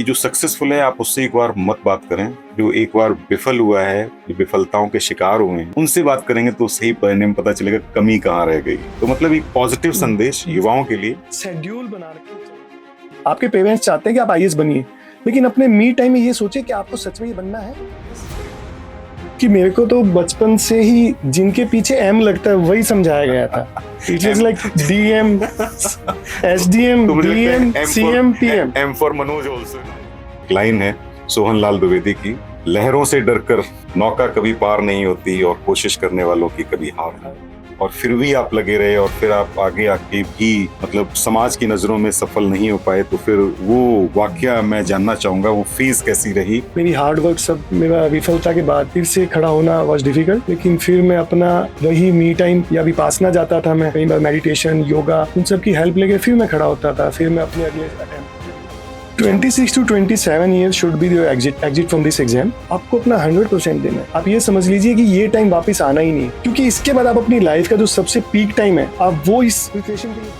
कि जो सक्सेसफुल है आप उससे एक बार मत बात करें, जो एक बार विफल हुआ है, जो विफलताओं के शिकार हुए हैं, उनसे बात करेंगे तो सही परिणाम पता चलेगा कमी कहाँ रह गई। तो मतलब एक पॉजिटिव संदेश युवाओं के लिए। शेड्यूल बना रखे। आपके पेरेंट्स चाहते हैं कि आप आईएएस बनिए, लेकिन अपने मी टाइम में ये सोचिए कि आपको सच में ये बनना है। कि मेरे को तो बचपन से ही जिनके पीछे एम लगता है वही समझाया गया था। It is like DM, SDM, DM, CM, PM. M for Manoj also. Line है सोहन लाल द्विवेदी की, लहरों से डरकर नौका कभी पार नहीं होती और कोशिश करने वालों की कभी हार नहीं। और फिर भी आप लगे रहे और फिर आप आगे आके भी मतलब समाज की नजरों में सफल नहीं हो पाए, तो फिर वो वाकया मैं जानना चाहूंगा, वो फेज कैसी रही। मेरी हार्ड वर्क सब, मेरा विफलता के बाद फिर से खड़ा होना वाज डिफिकल्ट, लेकिन फिर मैं अपना वही मी टाइम या विपासना जाता था, मैं कई बार मेडिटेशन, योगा, उन सब की हेल्प लेके फिर मैं खड़ा होता था। फिर मैं अपने अगले attempt 26 to 27 years should be your exit from this exam। आपको अपना 100% देना है। आप ये समझ लीजिए कि ये टाइम वापस आना ही नहीं है, क्योंकि इसके बाद आप अपनी लाइफ का जो सबसे पीक टाइम है, आप वो इस प्रिपरेशन के लिए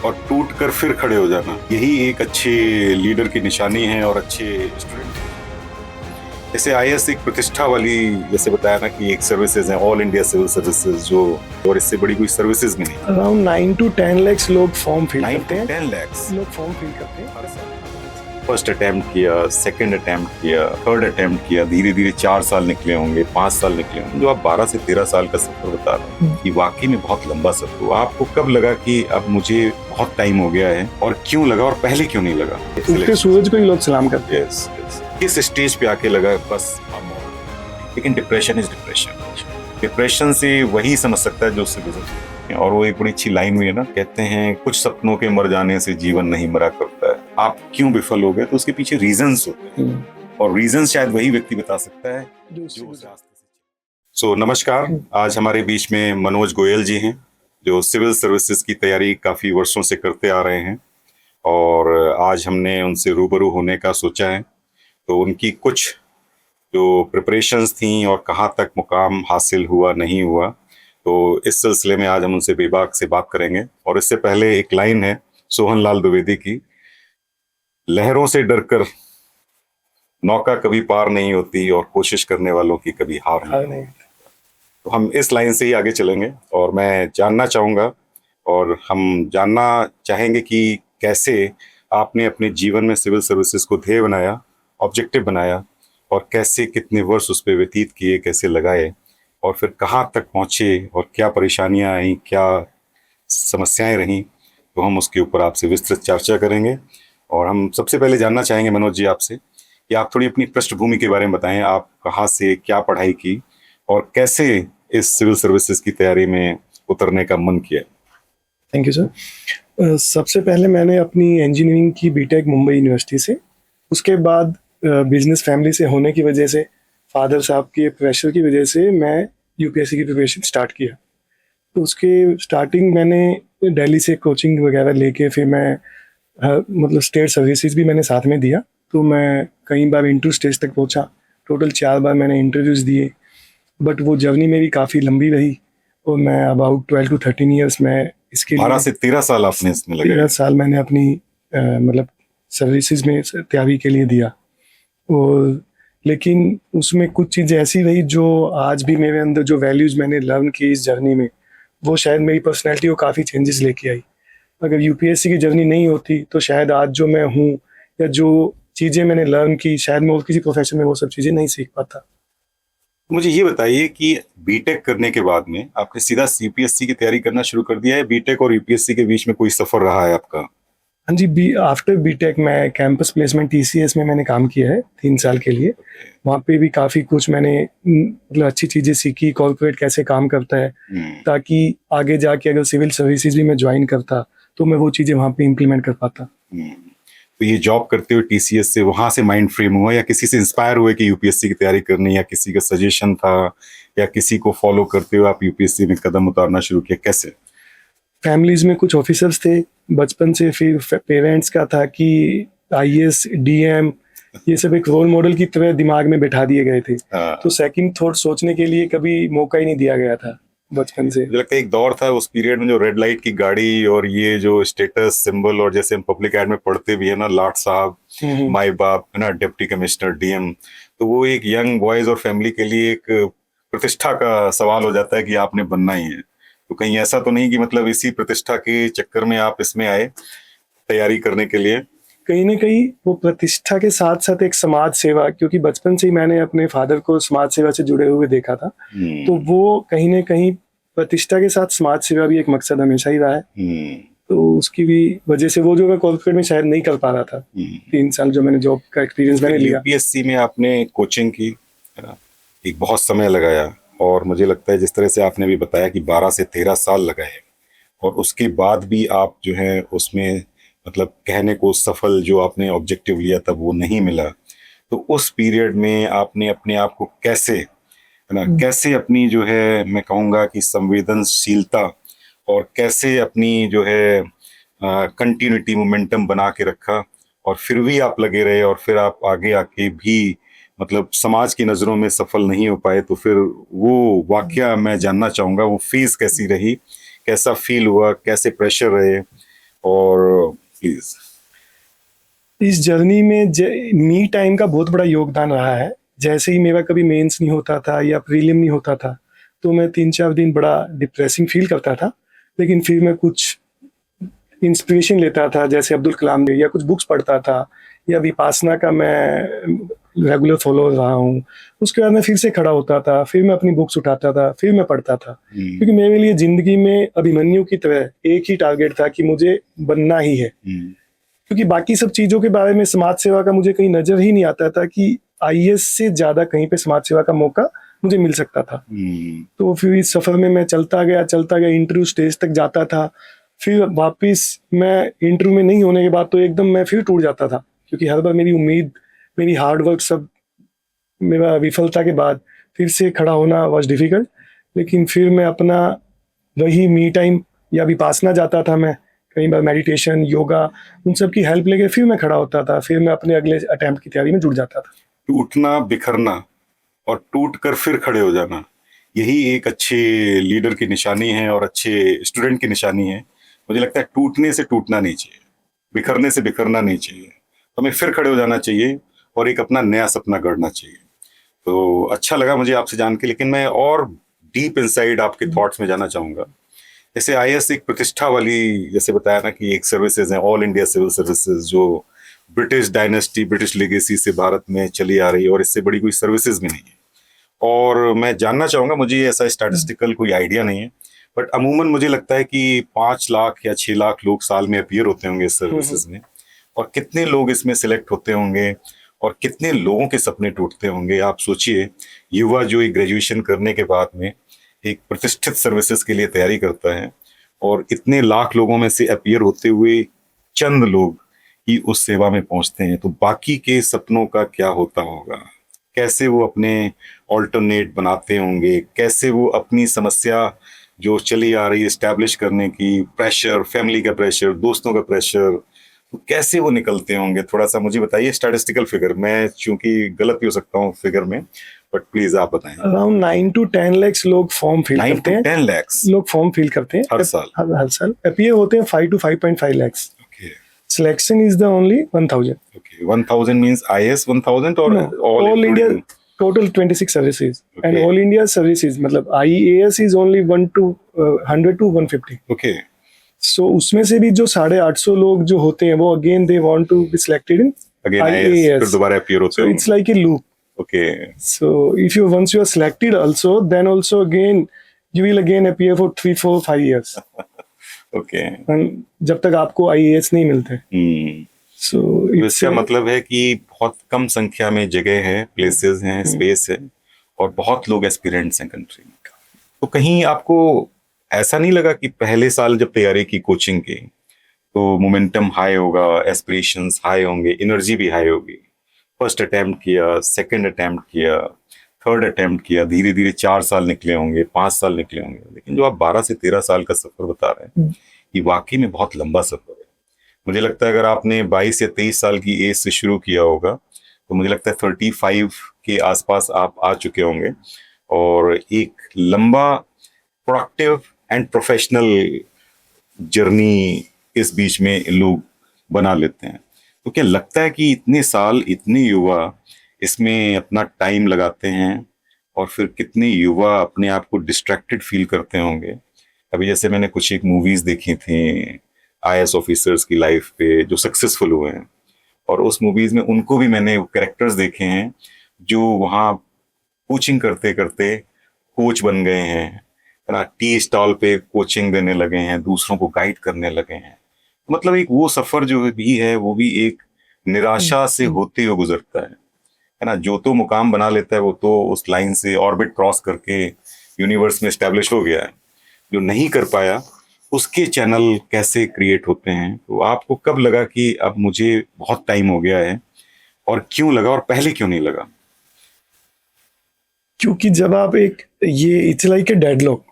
और टूट कर फिर खड़े हो जाना, यही एक अच्छे लीडर की निशानी है और अच्छे स्टूडेंट। जैसे आईएएस एक प्रतिष्ठा वाली, जैसे बताया ना कि एक सर्विसेज है, ऑल इंडिया सिविल सर्विसेज, जो और इससे बड़ी कोई सर्विसेज में नहीं। अराउंड 9 to 10 lakhs लोग फॉर्म फिल करते हैं। 10 lakhs लोग फॉर्म फिल करते हैं। फर्स्ट अटेम्प्ट किया, सेकंड अटेम्प्ट किया, थर्ड अटेम्प्ट किया, धीरे धीरे 4 साल निकले होंगे, 5 साल निकले होंगे। जो आप 12 से 13 साल का सफर बता रहे हैं, ये वाकई में बहुत लंबा सफर हुआ। आपको कब लगा कि अब मुझे बहुत टाइम हो गया है, और क्यों लगा, और पहले क्यों नहीं लगा? उगते सूरज को ही लोग सलाम करते हैं। किस स्टेज पे आके लगा बस हम। लेकिन डिप्रेशन इज डिप्रेशन। डिप्रेशन से वही समझ सकता है जो उससे गुजर। और वो एक बड़ी अच्छी लाइन हुई है ना, कहते हैं कुछ सपनों के मर जाने से जीवन नहीं मरा करता है। आप क्यों विफल हो गए, तो उसके पीछे रीजंस होते हैं, और रीजंस शायद वही व्यक्ति बता सकता है जो नमस्कार, आज हमारे बीच में मनोज गोयल जी हैं, जो सिविल सर्विसेज की तैयारी काफी वर्षों से करते आ रहे हैं, और आज हमने उनसे रूबरू होने का सोचा है। तो उनकी कुछ जो प्रिपरेशंस थी और कहाँ तक मुकाम हासिल हुआ नहीं हुआ, तो इस सिलसिले में आज हम उनसे बेबाक से बात करेंगे। और इससे पहले एक लाइन है सोहन लाल द्विवेदी की, लहरों से डरकर नौका कभी पार नहीं होती और कोशिश करने वालों की कभी हार नहीं। तो हम इस लाइन से ही आगे चलेंगे, और मैं जानना चाहूँगा, और हम जानना चाहेंगे कि कैसे आपने अपने जीवन में सिविल सर्विसेज को ध्येय बनाया, ऑब्जेक्टिव बनाया, और कैसे कितने वर्ष उस पर व्यतीत किए, कैसे लगाए, और फिर कहाँ तक पहुँचे, और क्या परेशानियाँ आई, क्या समस्याएं रहीं। तो हम उसके ऊपर आपसे विस्तृत चर्चा करेंगे। और हम सबसे पहले जानना चाहेंगे मनोज जी आपसे कि आप थोड़ी अपनी पृष्ठभूमि के बारे में बताएं। आप कहाँ से क्या पढ़ाई की, और कैसे इस सिविल सर्विसेज की तैयारी में उतरने का मन किया? Thank you sir. सबसे पहले मैंने अपनी इंजीनियरिंग की बीटेक मुंबई यूनिवर्सिटी से। उसके बाद बिजनेस फैमिली से होने की वजह से, फादर साहब के प्रेशर की वजह से, मैं यूपीएससी की प्रिपरेशन स्टार्ट किया। तो उसके स्टार्टिंग मैंने दिल्ली से कोचिंग वगैरह लेके, फिर मैं मतलब स्टेट सर्विसेज भी मैंने साथ में दिया। तो मैं कई बार इंटरव्यू स्टेज तक पहुंचा। टोटल 4 बार मैंने इंटरव्यूज़ दिए, बट वो जर्नी मेरी काफ़ी लंबी रही, और मैं अबाउट 12 to 13 ईयर्स में इसके 12 से 13 साल आपने इसमें लगाए। 13 साल मैंने अपनी मतलब सर्विसेज में तैयारी के लिए दिया। और लेकिन उसमें कुछ चीज़ें ऐसी रही जो आज भी मेरे अंदर, जो वैल्यूज़ मैंने लर्न की इस जर्नी में, वो शायद मेरी पर्सनैलिटी को काफ़ी चेंजेस लेके आई। अगर यूपीएससी की जर्नी नहीं होती तो शायद आज जो मैं हूँ, या जो चीज़ें मैंने लर्न की, शायद मैं और किसी प्रोफेशन में वो सब चीज़ें नहीं सीख पाता। मुझे ये बताइए कि बीटेक करने के बाद में आपने सीधा यूपीएससी की तैयारी करना शुरू कर दिया है? बीटेक और यूपीएससी के बीच में कोई सफर रहा है आपका? हाँ जी, आफ्टर बीटेक मैं कैंपस प्लेसमेंट टीसीएस में मैंने काम किया है 3 साल के लिए। वहाँ पे भी काफ़ी कुछ मैंने मतलब अच्छी चीज़ें सीखी, कॉर्पोरेट कैसे काम करता है, ताकि आगे जाके अगर सिविल सर्विसेज भी मैं ज्वाइन करता तो मैं वो चीज़ें वहाँ पे इम्प्लीमेंट कर पाता। तो ये जॉब करते हुए टीसीएस से, वहाँ से माइंड फ्रेम हुआ, या किसी से इंस्पायर हुए कि यूपीएससी की तैयारी करनी, या किसी का सजेशन था, या किसी को फॉलो करते हुए आप यूपीएससी में कदम उतारना शुरू किया? कैसे? फैमिलीज में कुछ ऑफिसर्स थे बचपन से, फिर पेरेंट्स का था कि आईएएस, डीएम, ये सब एक रोल मॉडल की तरह दिमाग में बैठा दिए गए थे। तो सेकंड थॉट सोचने के लिए कभी मौका ही नहीं दिया गया था बचपन से। मुझे लगता है एक दौर था उस पीरियड में, जो रेड लाइट की गाड़ी और ये जो स्टेटस सिंबल, और जैसे हम पब्लिक एड में पढ़ते भी है ना, लाट साहब माई बाप है ना, डिप्टी कमिश्नर, डीएम, तो वो एक यंग बॉयज और फैमिली के लिए एक प्रतिष्ठा का सवाल हो जाता है कि आपने बनना ही है। तो कहीं ऐसा तो नहीं कि मतलब इसी प्रतिष्ठा के चक्कर में आप इसमें आए तैयारी करने के लिए? कहीं ना कहीं वो प्रतिष्ठा के साथ साथ एक समाज सेवा, क्योंकि बचपन से ही मैंने अपने फादर को समाज सेवा से जुड़े हुए देखा था, तो वो कहीं ना कहीं प्रतिष्ठा के साथ समाज सेवा भी एक मकसद हमेशा ही रहा है। तो उसकी भी वजह से वो जो मैं कॉर्पोरेट में शायद नहीं कर पा रहा था, 3 साल जो मैंने जॉब का एक्सपीरियंस मैंने लिया। यूपीएससी में आपने कोचिंग की है ना, एक बहुत समय लगाया, और मुझे लगता है जिस तरह से आपने भी बताया कि 12 से 13 साल लगाए, और उसके बाद भी आप जो है उसमें मतलब कहने को सफल जो आपने ऑब्जेक्टिव लिया था वो नहीं मिला। तो उस पीरियड में आपने अपने आप को कैसे है ना, कैसे अपनी जो है मैं कहूँगा कि संवेदनशीलता, और कैसे अपनी जो है कंटिन्यूटी मोमेंटम बना के रखा, और फिर भी आप लगे रहे, और फिर आप आगे आके भी मतलब समाज की नज़रों में सफल नहीं हो पाए। तो फिर वो वाकया मैं जानना चाहूँगा, वो फेज कैसी रही, कैसा फील हुआ, कैसे प्रेशर रहे, और प्लीज। इस जर्नी में मी टाइम का बहुत बड़ा योगदान रहा है। जैसे ही मेरा कभी मेंस नहीं होता था या प्रीलिम नहीं होता था, तो मैं 3-4 दिन बड़ा डिप्रेसिंग फील करता था, लेकिन फिर मैं कुछ इंस्पिरेशन लेता था, जैसे अब्दुल कलाम ने, या कुछ बुक्स पढ़ता था, या विपासना का मैं रेगुलर फॉलो रहा हूँ। उसके बाद मैं फिर से खड़ा होता था, फिर मैं अपनी बुक्स उठाता था, फिर मैं पढ़ता था, क्योंकि मेरे लिए जिंदगी में अभिमन्यु की तरह एक ही टारगेट था कि मुझे बनना ही है। क्योंकि बाकी सब चीज़ों के बारे में, समाज सेवा का मुझे कहीं नजर ही नहीं आता था कि आईएएस से ज़्यादा कहीं पे समाज सेवा का मौका मुझे मिल सकता था। तो फिर इस सफ़र में मैं चलता गया, इंटरव्यू स्टेज तक जाता था, फिर वापस मैं इंटरव्यू में नहीं होने के बाद तो एकदम मैं फिर टूट जाता था, क्योंकि हर बार मेरी उम्मीद, मेरी हार्डवर्क सब मेरा विफलता के बाद फिर से खड़ा होना वॉज डिफिकल्ट। लेकिन फिर मैं अपना वही मी टाइम या विपासना जाता था, मैं कई बार मेडिटेशन, योगा, उन सब की हेल्प लेके फिर मैं खड़ा होता था, फिर मैं अपने अगले अटेम्प्ट की तैयारी में जुट जाता था। टूटना, बिखरना, और टूट कर फिर खड़े हो जाना, यही एक अच्छे लीडर की निशानी है और अच्छे स्टूडेंट की निशानी है। मुझे लगता है टूटने से टूटना नहीं चाहिए, बिखरने से बिखरना नहीं चाहिए, हमें फिर खड़े हो जाना चाहिए और एक अपना नया सपना गढ़ना चाहिए। तो अच्छा लगा मुझे आपसे जान के, लेकिन मैं और डीप इनसाइड आपके थॉट्स में जाना चाहूँगा। जैसे आईएएस एक प्रतिष्ठा वाली, जैसे बताया ना कि एक सर्विसेज है, ऑल इंडिया सिविल सर्विसेज, जो ब्रिटिश डायनेस्टी, ब्रिटिश लेगेसी से भारत में चली आ रही है, और इससे बड़ी कोई सर्विसेज भी नहीं है। और मैं जानना चाहूँगा, मुझे ऐसा स्टैटिस्टिकल कोई आइडिया नहीं है, बट अमूमन मुझे लगता है कि 5 लाख या 6 लाख लोग साल में अपीयर होते होंगे इस सर्विसेज में, और कितने लोग इसमें सिलेक्ट होते होंगे, और कितने लोगों के सपने टूटते होंगे। आप सोचिए, युवा जो एक ग्रेजुएशन करने के बाद में एक प्रतिष्ठित सर्विसेज के लिए तैयारी करता है, और इतने लाख लोगों में से अपीयर होते हुए चंद लोग ही उस सेवा में पहुंचते हैं, तो बाकी के सपनों का क्या होता होगा, कैसे वो अपने ऑल्टरनेट बनाते होंगे, कैसे वो अपनी समस्या जो चली आ रही है एस्टैब्लिश करने की, प्रेशर, फैमिली का प्रेशर, दोस्तों का प्रेशर, तो कैसे वो निकलते होंगे। थोड़ा सा मुझे बताइए स्टैटिस्टिकल फिगर, मैं चूंकि गलत भी हो सकता हूँ फिगर में, बट प्लीज आप बताएं। अराउंड 9 to 10 lakhs लोग फॉर्म फिल 9 करते to हैं। 10 lakhs लोग फॉर्म फिल करते हैं हर साल? हर साल अपीयर होते हैं 5 to 5.5 lakhs। Selection is the only 1000। Okay, 1000 means IS 1000 or No, all India total 26 services, and all India services मतलब IAS is only 100 to 150। Okay. So उसमें से भी जो 850 लोग जो होते हैं, वो again they want to be selected in IAS, फिर दोबारा अपीयर होते so हैं। it's like a loop। Okay. So if you once you are selected also, then also again you will again appear for 3, 4, 5 years। Okay. And जब तक आपको IAS नहीं मिलते। So इसका मतलब है कि बहुत कम संख्या में जगह है, प्लेसेस हैं, स्पेस है, और बहुत लोग एस्पिरेंट्स हैं कंट्री में। तो कहीं आपको ऐसा नहीं लगा कि पहले साल जब तैयारी की कोचिंग की, तो मोमेंटम हाई होगा, एस्पिरेशंस हाई होंगे, एनर्जी भी हाई होगी, फर्स्ट अटेम्प्ट किया, सेकंड अटेम्प्ट किया, थर्ड अटेम्प्ट किया, धीरे धीरे 4 साल निकले होंगे, 5 साल निकले होंगे, लेकिन जो आप 12 से 13 साल का सफर बता रहे हैं, ये वाकई में बहुत लंबा सफर है। मुझे लगता है अगर आपने 22 या 23 साल की एज से शुरू किया होगा, तो मुझे लगता है 35 के आसपास आप आ चुके होंगे, और एक लंबा प्रोडक्टिव एंड प्रोफेशनल जर्नी इस बीच में लोग बना लेते हैं। तो क्या लगता है कि इतने साल इतने युवा इसमें अपना टाइम लगाते हैं और फिर कितने युवा अपने आप को डिस्ट्रैक्टेड फील करते होंगे? अभी जैसे मैंने कुछ एक मूवीज देखी थी आईएएस ऑफिसर्स की लाइफ पे जो सक्सेसफुल हुए हैं, और उस मूवीज में उनको भी मैंने कैरेक्टर्स देखे हैं जो वहाँ कोचिंग करते करते कोच बन गए हैं, है ना, टी स्टॉल पे कोचिंग देने लगे हैं, दूसरों को गाइड करने लगे हैं। मतलब एक वो सफर जो भी है वो भी एक निराशा से होते हुए गुजरता है ना। जो तो मुकाम बना लेता है वो तो उस लाइन से ऑर्बिट क्रॉस करके यूनिवर्स में एस्टेब्लिश हो गया है, जो नहीं कर पाया उसके चैनल कैसे क्रिएट होते हैं। तो आपको कब लगा कि अब मुझे बहुत टाइम हो गया है, और क्यों लगा और पहले क्यों नहीं लगा? क्योंकि जब आप एक ये इट्स लाइक ए डेडलॉक,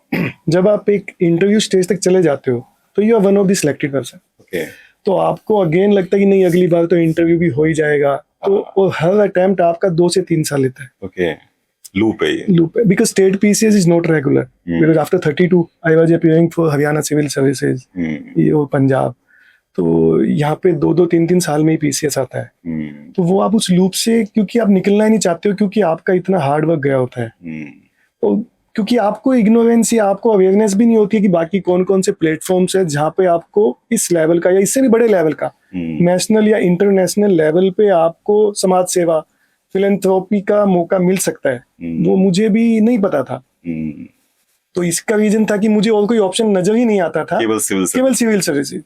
जब आप एक इंटरव्यू स्टेज तक चले जाते हो तो you are one of the selected person. Okay. तो आपको अगेन लगता है कि नहीं, अगली बार तो इंटरव्यू भी हो ही जाएगा। तो वो हर अटेम्प्ट आपका 2 से 3 साल लेता है। ओके, लूप है ये। लूप है because state PCS is not regular, because after 32 I was appearing for Haryana civil services, ये और पंजाब। तो यहाँ पे 2-2, 3-3 साल में ही पीसीएस आता है। तो वो आप उस लूप से, क्योंकि आप निकलना ही नहीं चाहते हो, क्योंकि आपका इतना हार्ड वर्क गया होता है। तो क्योंकि आपको इग्नोरेंस या आपको अवेयरनेस भी नहीं होती है कि बाकी कौन कौन से प्लेटफॉर्म्स है जहाँ पे आपको इस लेवल का या इससे भी बड़े लेवल का नेशनल या इंटरनेशनल लेवल पे आपको समाज सेवा, फिलैंथ्रोपी का मौका मिल सकता है। वो मुझे भी नहीं पता था। तो इसका रीजन था कि मुझे और कोई ऑप्शन नजर ही नहीं आता था, केवल सिविल सर्विसेज।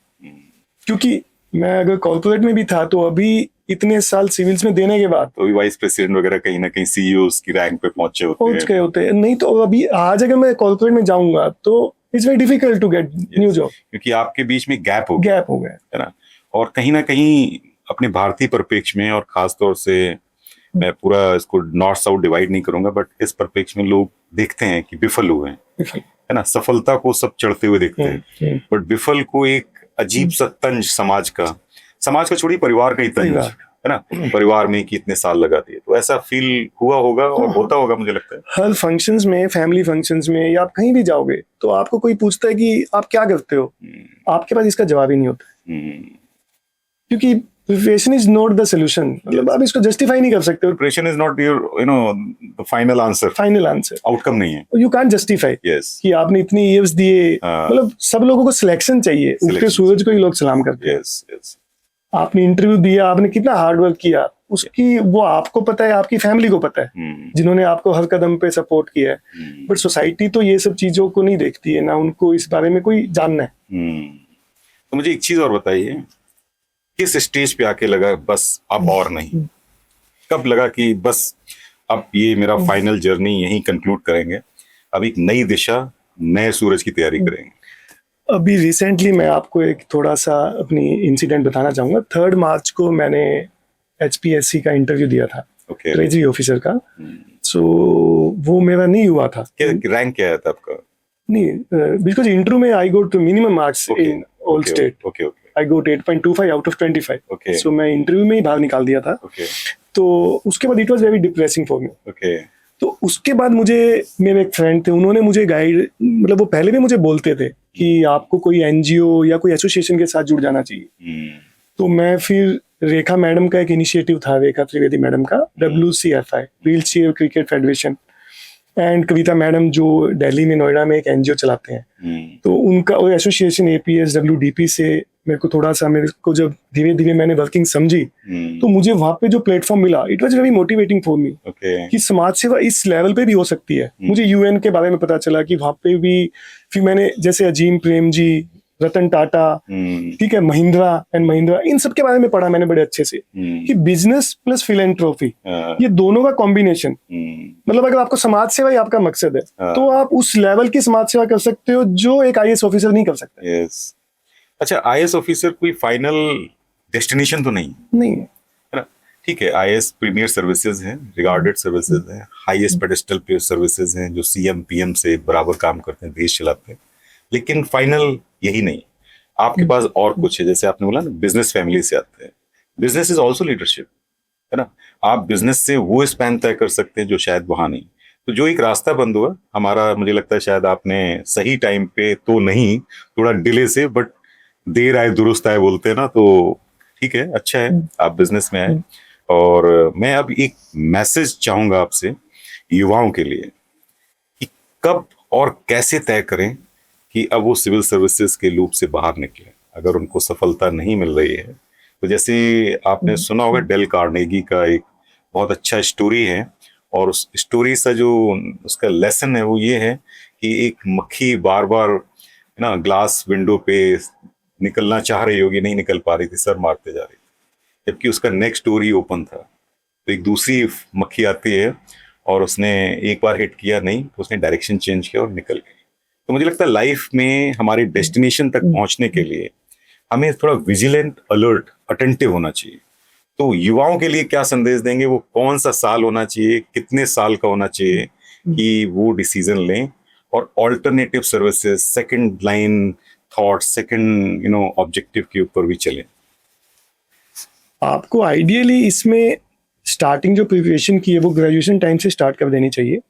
क्योंकि मैं अगर कॉर्पोरेट में भी था तो अभी इतने साल सिविल्स में देने के बाद तो वाइस प्रेसिडेंट वगैरह कहीं ना कहीं सीईओस की रैंक पे पहुंच गए होते हैं। नहीं तो अभी आज अगर मैं कॉर्पोरेट में जाऊंगा तो it's very difficult to get new job, क्योंकि आपके बीच में गैप हो गया है ना। और कहीं ना कहीं अपने भारतीय परिप्रेक्ष्य में, और खासतौर से मैं पूरा इसको नॉर्थ साउथ डिवाइड नहीं करूंगा, बट इस परिप्रेक्ष्य में लोग देखते हैं कि विफल हुए हैं, है ना। सफलता को सब चढ़ते हुए देखते हैं, बट विफल को एक अजीब सा तंज समाज का छोड़िए, परिवार का ही तंज, है ना। परिवार में कि इतने साल लगा दिए, तो ऐसा फील हुआ होगा और होता होगा मुझे लगता है। हर फंक्शंस में, फैमिली फंक्शंस में या आप कहीं भी जाओगे तो आपको कोई पूछता है कि आप क्या करते हो, आपके पास इसका जवाब ही नहीं होता, क्योंकि preparation is not the solution. मतलब आप इसको जस्टिफाई नहीं कर सकते। Preparation is not your the final answer, outcome नहीं है। यू कांट जस्टिफाई कि आपने इतनी ईयर्स दिए। मतलब सब लोगों को सिलेक्शन चाहिए, उगते सूरज को ही लोग सलाम करते हैं। आपने इंटरव्यू दिया, आपने कितना हार्ड वर्क किया, उसकी वो आपको पता है, आपकी फैमिली को पता है, जिन्होंने आपको हर कदम पे सपोर्ट किया है। बट सोसाइटी तो ये सब चीजों को नहीं देखती है, ना उनको इस बारे में कोई जानना है। तो मुझे एक चीज और बताइए, किस स्टेज पे आके लगा बस अब और नहीं? कब लगा कि बस अब ये मेरा फाइनल जर्नी यहीं कंक्लूड करेंगे, अब एक नई दिशा, नए सूरज की तैयारी करेंगे? अभी रिसेंटली मैं आपको एक थोड़ा सा अपनी इंसिडेंट बताना चाहूंगा। 3 मार्च को मैंने HPSC का इंटरव्यू दिया था, ट्रेजरी ऑफिसर का। सो वो मेरा नहीं हुआ था। रैंक क्या था आपका? नहीं, बिकॉज इंटरव्यू में I got minimum marks in all state. I got 8.25 out of 25. So मैं इंटरव्यू में ही बाहर निकाल दिया था। तो उसके बाद it was very depressing for me. तो उसके बाद मुझे, मेरे एक फ्रेंड थे, उन्होंने मुझे गाइड, मतलब वो पहले भी मुझे बोलते थे कि आपको कोई NGO या कोई एसोसिएशन के साथ जुड़ जाना चाहिए। तो मैं फिर रेखा मैडम का एक इनिशिएटिव था, रेखा त्रिवेदी मैडम का, WCFI, wheel chair cricket federation, and Kavita madam जो दिल्ली में, नोएडा में एक NGO चलाते हैं। तो उनका वो एसोसिएशन APSWDP से मेरे को थोड़ा सा, मेरे को जब धीरे धीरे मैंने वर्किंग समझी, तो मुझे वहां पे जो प्लेटफॉर्म मिला, it was very motivating for me कि समाज सेवा इस लेवल पे भी हो सकती है। मुझे UN के बारे में पता चला कि वहां पे भी, फिर मैंने जैसे अजीम प्रेम जी, रतन टाटा, ठीक है, महिंद्रा एंड महिंद्रा, इन सब के बारे में पढ़ा मैंने बड़े अच्छे से कि बिजनेस प्लस फिलैंथ्रोपी, ये दोनों का कॉम्बिनेशन, मतलब अगर आपको समाज सेवा ही आपका मकसद है तो आप उस लेवल की समाज सेवा कर सकते हो जो एक IAS ऑफिसर नहीं कर सकता। अच्छा, IAS ऑफिसर कोई फाइनल डेस्टिनेशन तो नहीं है ना? ठीक है, IAS प्रीमियर सर्विसेज हैं, रिगार्डेड सर्विसेज हैं, हाईएस्ट पेडेस्टल पे सर्विसेज हैं, जो CM PM से बराबर काम करते हैं, देश चलाते हैं, लेकिन फाइनल यही नहीं। आपके पास और कुछ है, जैसे आपने बोला ना, बिजनेस फैमिली से आते हैं। बिजनेस इज ऑल्सो लीडरशिप, है ना। आप बिजनेस से वो स्पैन तय कर सकते हैं जो शायद वहां नहीं। तो जो एक रास्ता बंद हुआ हमारा, मुझे लगता है शायद आपने सही टाइम पे तो नहीं, थोड़ा डिले से, बट देर आए दुरुस्त आए बोलते हैं ना, तो ठीक है, अच्छा है, आप बिजनेस में आए। और मैं अब एक मैसेज चाहूंगा आपसे युवाओं के लिए कि कब और कैसे तय करें कि अब वो सिविल सर्विसेज के लूप से बाहर निकले अगर उनको सफलता नहीं मिल रही है। तो जैसे आपने सुना होगा डेल कार्नेगी का एक बहुत अच्छा स्टोरी है, और उस स्टोरी से जो उसका लेसन है वो ये है कि एक मक्खी बार बार ना ग्लास विंडो पे निकलना चाह रही होगी, नहीं निकल पा रही थी, सर मारते जा रही थी, जबकि उसका नेक्स्ट डोर ही ओपन था। तो एक दूसरी मक्खी आती है और उसने एक बार हिट किया, नहीं तो उसने डायरेक्शन चेंज किया और निकल गई। तो मुझे लगता है लाइफ में हमारे डेस्टिनेशन तक पहुंचने के लिए हमें थोड़ा विजिलेंट, अलर्ट, अटेंटिव होना चाहिए। तो युवाओं के लिए क्या संदेश देंगे, वो कौन सा साल होना चाहिए, कितने साल का होना चाहिए कि वो डिसीजन लें और alternative services, second line thought, second objective के ऊपर भी चलें? आपको आइडियली इसमें स्टार्टिंग जो प्रिपरेशन की है वो ग्रेजुएशन टाइम से स्टार्ट कर देनी चाहिए,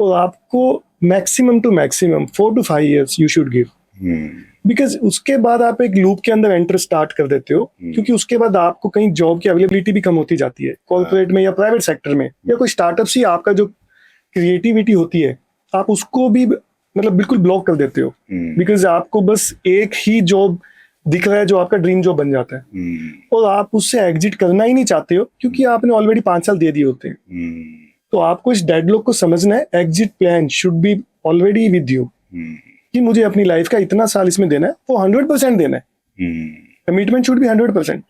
और आपको maximum to maximum 4 to 5 years you should give, because उसके बाद आप एक लूप के अंदर एंटर स्टार्ट कर देते हो, क्योंकि उसके बाद आपको कहीं जॉब की अवेलेबिलिटी भी कम होती जाती है कॉर्पोरेट में या प्राइवेट सेक्टर में या कोई स्टार्टअप से। आपका जो क्रिएटिविटी होती है आप उसको भी मतलब बिल्कुल ब्लॉक कर देते हो, बिकॉज आपको बस एक ही जॉब दिख रहा है जो आपका ड्रीम जॉब बन जाता है, और आप उससे एग्जिट करना ही नहीं चाहते हो क्योंकि आपने ऑलरेडी 5 साल दे दिए होते हैं। तो आपको इस डेडलॉक को समझना है, exit plan should be already with you, कि मुझे अपनी लाइफ का इतना साल इसमें देना है, वो 100% देना है, कमिटमेंट शुड बी 100%।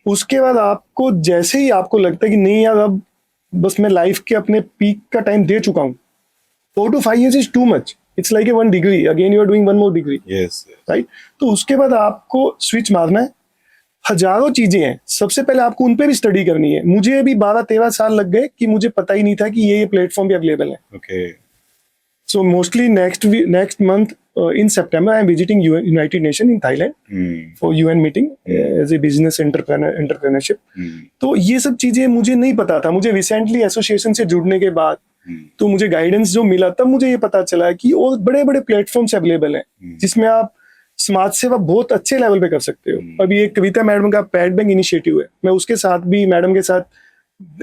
उसके बाद आपको जैसे ही आपको लगता है कि नहीं यार अब बस मैं लाइफ के अपने पीक का टाइम दे चुका हूँ, 4 to 5 years is too much, it's like a 1 degree, again you are doing 1 more degree, right. तो उसके बाद आपको स्विच मारना है। हजारों चीजें हैं, सबसे पहले आपको उन पे भी स्टडी करनी है। मुझे भी 12-13 साल लग गए कि मुझे पता ही नहीं था कि ये प्लेटफॉर्म भी अवेलेबल है। Okay. So mostly next month in September I am visiting United Nations in Thailand for UN meeting as a business entrepreneurship. तो ये सब चीजें मुझे नहीं पता था। मुझे रिसेंटली एसोसिएशन से जुड़ने के बाद तो मुझे गाइडेंस जो मिला तब मुझे ये पता चला कि और बड़े बड़े प्लेटफॉर्म्स अवेलेबल हैं जिसमें आप समाज सेवा बहुत अच्छे लेवल पे कर सकते हो। अभी एक कविता मैडम का पैड बैंक इनिशिएटिव है, मैं उसके साथ भी मैडम के साथ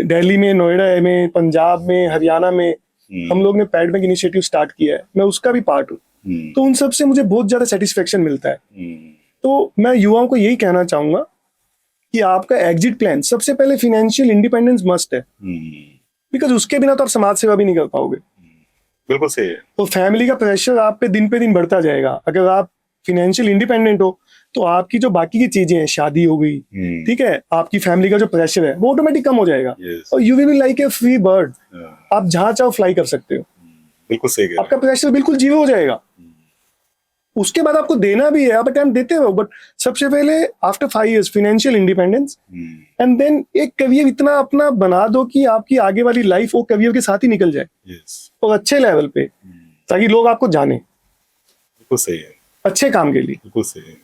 दिल्ली में, नोएडा में, पंजाब में, हरियाणा में हम लोग ने पैड बैंक इनिशिएटिव स्टार्ट किया है, मैं उसका भी पार्ट हूँ। तो उन सब से मुझे बहुत ज्यादा सेटिस्फेक्शन मिलता है। तो मैं युवाओं को यही कहना चाहूंगा कि आपका एग्जिट प्लान सबसे पहले फाइनेंशियल इंडिपेंडेंस मस्ट है, बिकॉज उसके बिना तो आप समाज सेवा भी नहीं कर पाओगे। बिल्कुल सही है। तो फैमिली का प्रेशर आप पे दिन बढ़ता जाएगा। अगर आप फाइनेंशियल इंडिपेंडेंट हो तो आपकी जो बाकी की चीजें हैं, शादी हो गई, ठीक है, आपकी फैमिली का जो प्रेशर है वो ऑटोमेटिक कम हो जाएगा। और you will be like a free bird, आप जहां चाहो फ्लाई कर सकते हो। बिल्कुल सही है। आपका प्रेशर बिल्कुल जीरो हो जाएगा। उसके बाद आपको देना भी है, आप अटेम्प्ट देते हो, बट सबसे पहले after 5 years financial independence, and then एक करियर इतना अपना बना दो कि आपकी आगे वाली लाइफ वो करियर के साथ ही निकल जाए, और अच्छे लेवल पे, ताकि लोग आपको जाने। बिल्कुल सही है, अच्छे काम के लिए। बिल्कुल सही है।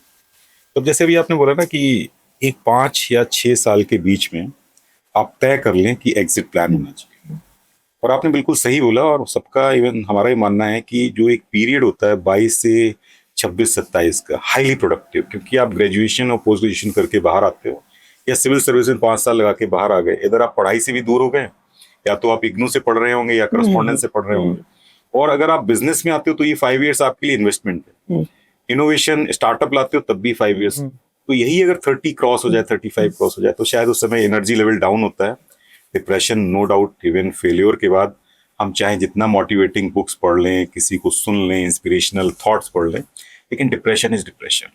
तो जैसे अभी आपने बोला ना कि एक 5 या 6 साल के बीच में आप तय कर लें कि एग्जिट प्लान होना चाहिए, और आपने बिल्कुल सही बोला। और सबका, इवन हमारा ही मानना है कि जो एक पीरियड होता है 22 से 26-27 का, हाईली प्रोडक्टिव, क्योंकि आप ग्रेजुएशन और पोस्ट ग्रेजुएशन करके बाहर आते हो, या सिविल सर्विस में 5 साल लगा के बाहर आ गए, इधर आप पढ़ाई से भी दूर हो गए, या तो आप इग्नू से पढ़ रहे होंगे या करस्पॉन्डेंस से पढ़ रहे होंगे, और अगर आप बिजनेस में आते हो तो ये 5 years आपके लिए इन्वेस्टमेंट है। इनोवेशन, स्टार्टअप लाते हो तब भी 5 years। तो यही अगर 30 क्रॉस हो जाए, 35 क्रॉस हो जाए, तो शायद उस समय एनर्जी लेवल डाउन होता है, depression, no doubt. Even failure के बाद हम चाहे जितना मोटिवेटिंग बुक्स पढ़ लें, किसी को सुन लें, इंस्पिरेशनल थॉट्स पढ़ लें, लेकिन डिप्रेशन इज डिप्रेशन।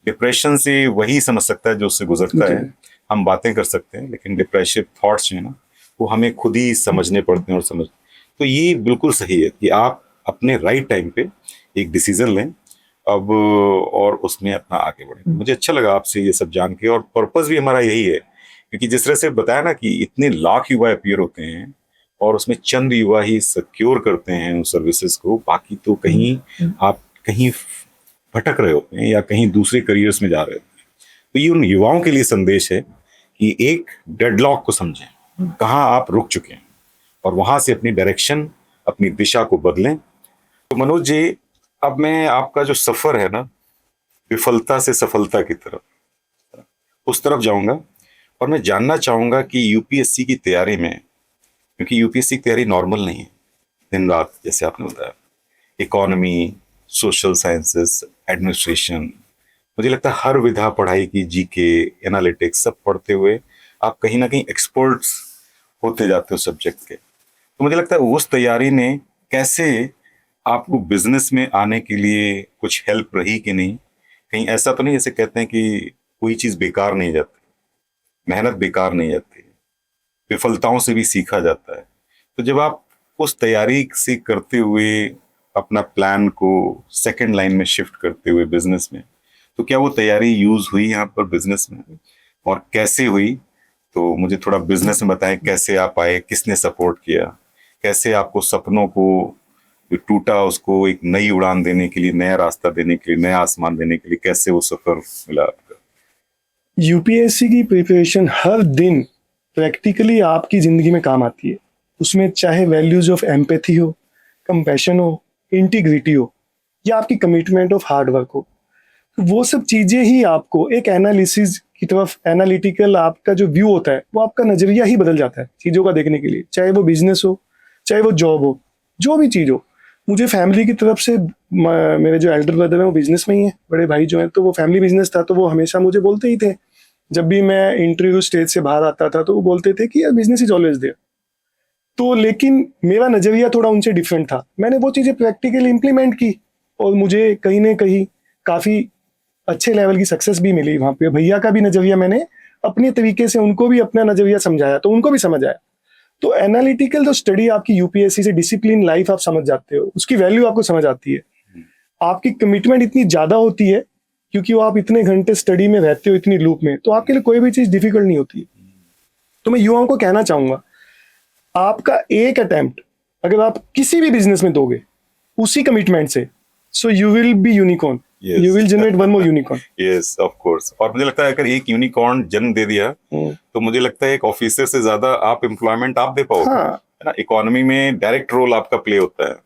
डिप्रेशन से वही समझ सकता है जो उससे गुजरता है। हम बातें कर सकते हैं, लेकिन डिप्रेसिव थॉट्स जो है ना, वो हमें खुद ही समझने पड़ते हैं और समझ। तो ये बिल्कुल सही है कि आप अपने राइट टाइम पे एक डिसीजन लें अब, और उसमें अपना आगे बढ़े। मुझे अच्छा लगा आपसे ये सब जान के, और पर्पस भी हमारा यही है, क्योंकि जिस तरह से बताया ना कि इतने लाख युवा अपीयर होते हैं और उसमें चंद युवा ही सिक्योर करते हैं उन सर्विसेज को, बाकी तो कहीं आप कहीं भटक रहे होते हैं या कहीं दूसरे करियर्स में जा रहे होते हैं। तो ये उन युवाओं के लिए संदेश है कि एक डेडलॉक को समझें, कहाँ आप रुक चुके हैं, और वहां से अपनी डायरेक्शन, अपनी दिशा को बदलें। तो मनोज जी, अब मैं आपका जो सफर है ना विफलता से सफलता की तरफ, उस तरफ जाऊंगा और मैं जानना चाहूंगा कि यूपीएससी की तैयारी में, क्योंकि यूपीएससी की तैयारी नॉर्मल नहीं है, दिन रात जैसे आपने बताया, इकोनॉमी, सोशल साइंसेस, एडमिनिस्ट्रेशन, मुझे लगता है हर विधा पढ़ाई की, जीके, एनालिटिक्स सब पढ़ते हुए आप कहीं ना कहीं एक्सपर्ट्स होते जाते हो सब्जेक्ट के। तो मुझे लगता है उस तैयारी ने कैसे आपको बिजनेस में आने के लिए कुछ हेल्प रही कि नहीं? कहीं ऐसा तो नहीं जैसे कहते हैं कि कोई चीज बेकार नहीं जाती, मेहनत बेकार नहीं जाती, विफलताओं से भी सीखा जाता है। तो जब आप उस तैयारी से करते हुए अपना प्लान को सेकंड लाइन में शिफ्ट करते हुए बिजनेस में, तो क्या वो तैयारी यूज हुई यहाँ पर बिजनेस में, और कैसे हुई? तो मुझे थोड़ा बिजनेस में बताएं, कैसे आप आए, किसने सपोर्ट किया, कैसे आपको सपनों को जो टूटा उसको एक नई उड़ान देने के लिए, नया रास्ता देने के लिए, नया आसमान देने के लिए, कैसे वो सफर मिला आपका? यूपीएससी की प्रिपरेशन हर दिन प्रैक्टिकली आपकी जिंदगी में काम आती है। उसमें चाहे वैल्यूज ऑफ एम्पैथी हो, कंपैशन हो, इंटीग्रिटी हो, या आपकी कमिटमेंट ऑफ हार्ड वर्क हो, तो वो सब चीजें ही आपको एक एनालिसिस की तरफ, एनालिटिकल आपका जो व्यू होता है, वो आपका नजरिया ही बदल जाता है चीजों का देखने के लिए। चाहे वो बिजनेस हो, चाहे वो जॉब हो, जो भी चीज हो। मुझे फैमिली की तरफ से मेरे जो एल्डर ब्रदर है वो बिजनेस में ही है, बड़े भाई जो हैं, तो वो फैमिली बिजनेस था, तो वो हमेशा मुझे बोलते ही थे, जब भी मैं इंटरव्यू स्टेज से बाहर आता था तो वो बोलते थे कि यार बिजनेस इज ऑलवेज देयर। तो लेकिन मेरा नजरिया थोड़ा उनसे डिफरेंट था। मैंने वो चीजें प्रैक्टिकली इंप्लीमेंट की और मुझे कहीं ना कहीं काफी अच्छे लेवल की सक्सेस भी मिली वहां पे। भैया का भी नजरिया मैंने अपने तरीके से उनको भी अपना नजरिया समझाया, तो उनको भी समझ आया। तो एनालिटिकल जो स्टडी आपकी यूपीएससी से, डिसिप्लिन लाइफ आप समझ जाते हो, उसकी वैल्यू आपको समझ आती है। आपकी कमिटमेंट इतनी ज्यादा होती है क्योंकि वो आप इतने घंटे स्टडी में रहते हो, इतनी लूप में, तो आपके लिए कोई भी चीज डिफिकल्ट नहीं होती है। तो मैं युवाओं को कहना चाहूंगा, आपका एक अटेम्प्ट अगर आप किसी भी बिजनेस में दोगे उसी कमिटमेंट से, so you will be unicorn, you will generate one more unicorn. Yes, of course. और मुझे लगता है अगर एक यूनिकॉर्न जन्म दे दिया तो मुझे लगता है एक ऑफिसर से ज्यादा आप एम्प्लॉयमेंट आप दे पाओगे। हाँ, है ना, इकोनॉमी में डायरेक्ट रोल आपका प्ले होता है।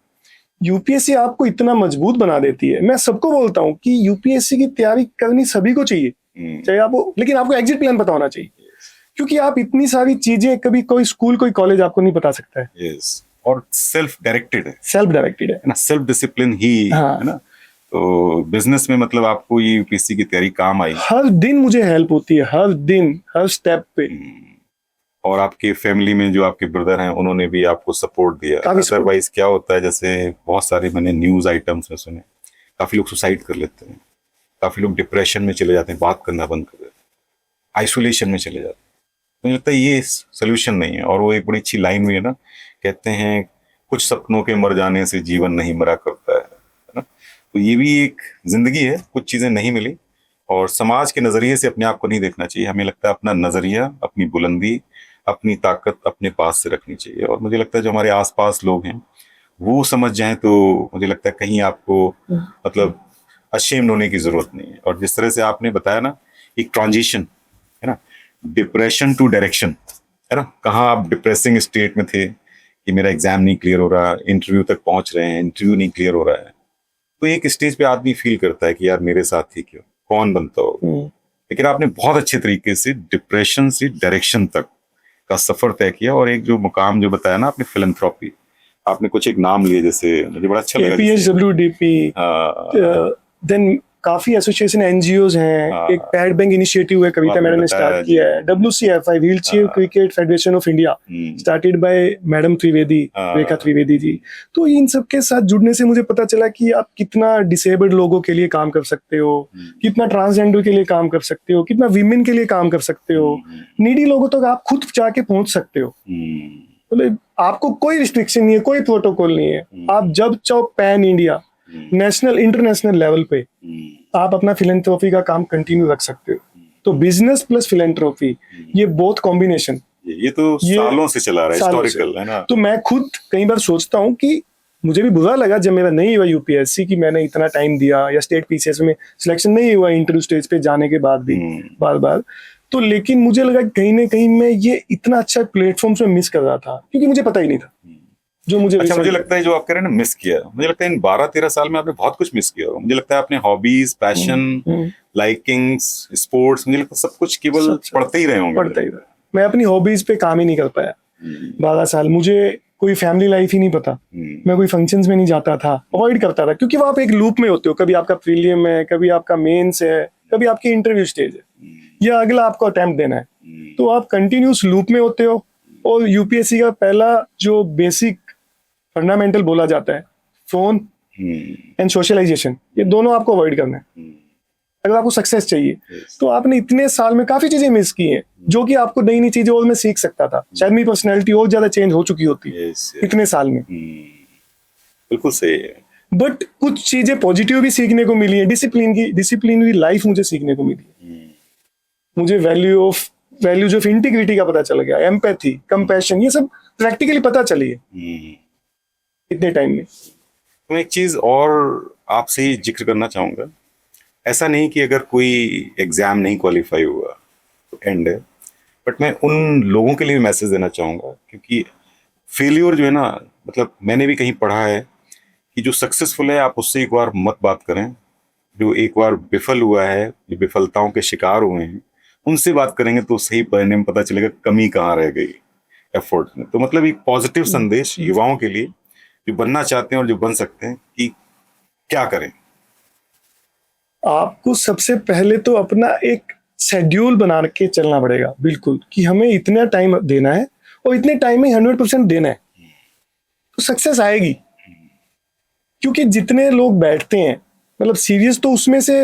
यूपीएससी आपको इतना मजबूत बना देती है। मैं सबको बोलता हूँ कि यूपीएससी की तैयारी करनी सभी को चाहिए, चाहे आपको, लेकिन आपको एग्जिट प्लान पता होना चाहिए, क्योंकि आप इतनी सारी चीजें कभी कोई स्कूल, कोई कॉलेज आपको नहीं बता सकता है। यस, और सेल्फ डायरेक्टेड है, सेल्फ डायरेक्टेड है ना, सेल्फ डिसिप्लिन ही हाँ। है ना। तो बिजनेस में मतलब आपको ये यूपीएससी की तैयारी काम आई। हर दिन मुझे हेल्प होती है, हर दिन, हर स्टेप पे। और आपके फैमिली में जो आपके ब्रदर हैं उन्होंने भी आपको सपोर्ट दिया। अदरवाइज क्या होता है, जैसे बहुत सारे मैंने न्यूज आइटम्स में सुने, काफी लोग सुसाइड कर लेते हैं, काफी लोग डिप्रेशन में चले जाते हैं, बात करना बंद कर देते हैं, आइसोलेशन में चले जाते हैं। तो मुझे लगता है ये सोल्यूशन नहीं है। और वो एक बड़ी अच्छी लाइन हुई है ना, कहते हैं कुछ सपनों के मर जाने से जीवन नहीं मरा करता है ना। तो ये भी एक जिंदगी है, कुछ चीजें नहीं मिली, और समाज के नजरिए से अपने आप को नहीं देखना चाहिए। हमें लगता है अपना नजरिया, अपनी बुलंदी, अपनी ताकत अपने पास से रखनी चाहिए। और मुझे लगता है जो हमारे आसपास लोग हैं वो समझ जाएं तो मुझे लगता है कहीं आपको मतलब अशेम्ड होने की जरूरत नहीं है। और जिस तरह से आपने बताया ना, एक ट्रांजिशन है ना, डिप्रेशन टू डायरेक्शन, है ना, कहाँ आप डिप्रेसिंग स्टेट में थे कि मेरा एग्जाम नहीं क्लियर हो रहा, इंटरव्यू तक पहुंच रहे हैं, इंटरव्यू नहीं क्लियर हो रहा है, तो एक स्टेज पे आदमी फील करता है कि यार मेरे साथ ही क्यों, कौन बनता हो। लेकिन आपने बहुत अच्छे तरीके से डिप्रेशन से डायरेक्शन तक का सफर तय किया। और एक जो मुकाम जो बताया ना आपने, फिलैंथ्रोपी, आपने कुछ एक नाम लिए, जैसे मुझे बड़ा अच्छा लगा, KPHWDP, देन काफी एसोसिएशन एनजीओज हैं, एक पैड बैंक इनिशिएटिव है कविता मैडम ने स्टार्ट किया है, WCFI wheelchair cricket federation of India, started by madam Trivedi, Rekha Trivedi ji. तो इन सब के साथ जुड़ने से मुझे पता चला कि आप कितना डिसेबल्ड लोगों के लिए काम कर सकते हो, कितना ट्रांसजेंडर के लिए काम कर सकते हो, कितना वीमेन के लिए काम कर सकते हो, नीडी लोगों तक आप खुद जाके पहुंच सकते हो। मतलब आपको कोई रिस्ट्रिक्शन नहीं है, कोई प्रोटोकॉल नहीं है, आप जब चाहो pan India, national, international level पे आप अपना फिलैंथ्रोपी का काम कंटिन्यू रख सकते हो। तो बिजनेस प्लस फिलैंथ्रोपी, ये बहुत कॉम्बिनेशन, ये तो सालों से चला रहा है, हिस्टोरिकल है ना। तो मैं खुद कई बार सोचता हूँ कि मुझे भी बुरा लगा जब मेरा नहीं हुआ यूपीएससी, कि मैंने इतना टाइम दिया, या स्टेट पीसीएस में सिलेक्शन नहीं हुआ इंटरव्यू स्टेज पे जाने के बाद भी बार बार। तो लेकिन मुझे लगा कहीं ना कहीं मैं ये इतना अच्छा प्लेटफॉर्म से मिस कर रहा था, क्योंकि मुझे पता ही नहीं था। जो मुझे अच्छा, मुझे recent- लगता है जो आप कह रहे हैं ना मिस किया, मुझे लगता है इन 12-13 साल में आपने बहुत कुछ मिस किया होगा। मुझे लगता है आपने हॉबीज, पैशन, हम्म, लाइकिंग्स, स्पोर्ट्स, मुझे लगता है सब कुछ केवल सब पढ़ते ही रहे होंगे। पढ़ता ही रहा। मैं अपनी हॉबीज पे काम ही नहीं कर पाया 12 साल। मुझे कोई फैमिली लाइफ ही नहीं पता। मैं कोई फंक्शंस में नहीं जाता था, अवॉइड करता था, क्योंकि वो आप एक लूप में होते हो। कभी आपका प्रीलियम है, कभी आपका मेंस है, कभी आपकी इंटरव्यू स्टेज है, या अगला आपको अटेम्प्ट देना है, तो आप कंटिन्यूस लूप में होते हो। और यूपीएससी का पहला जो बेसिक फंडामेंटल बोला जाता है, फोन एंड सोशलाइजेशन, ये दोनों आपको अवॉइड करना है अगर आपको सक्सेस चाहिए। तो आपने इतने साल में काफी चीजें मिस की हैं, जो कि आपको नई नई चीजें और मैं सीख सकता था। शायद मेरी पर्सनैलिटी और ज्यादा चेंज हो चुकी होती इतने साल में। बिल्कुल सही है। बट कुछ चीजें पॉजिटिव भी सीखने को मिली है। डिसिप्लिनरी लाइफ मुझे सीखने को मिली है। मुझे वैल्यूज ऑफ इंटीग्रिटी का पता चल गया, एम्पैथी, कंपैशन, ये सब प्रैक्टिकली पता चली है इतने टाइम में। तो मैं एक चीज और आपसे जिक्र करना चाहूंगा। ऐसा नहीं कि अगर कोई एग्जाम नहीं क्वालिफाई हुआ तो एंड है, बट मैं उन लोगों के लिए मैसेज देना चाहूंगा, क्योंकि फेल्योर जो है ना, मतलब मैंने भी कहीं पढ़ा है कि जो सक्सेसफुल है आप उससे एक बार मत बात करें। जो एक बार विफल हुआ है, जो विफलताओं के शिकार हुए हैं, उनसे बात करेंगे तो सही परिणाम पता चलेगा कमी कहाँ रह गई एफर्ट में। तो मतलब एक पॉजिटिव संदेश युवाओं के लिए जो बनना चाहते हैं और जो बन सकते हैं कि क्या करें। आपको सबसे पहले तो अपना एक शेड्यूल बना के चलना पड़ेगा, बिल्कुल, कि हमें इतना टाइम देना है और इतने टाइम में 100% देना है, तो सक्सेस आएगी। क्योंकि जितने लोग बैठते हैं, मतलब सीरियस, तो उसमें से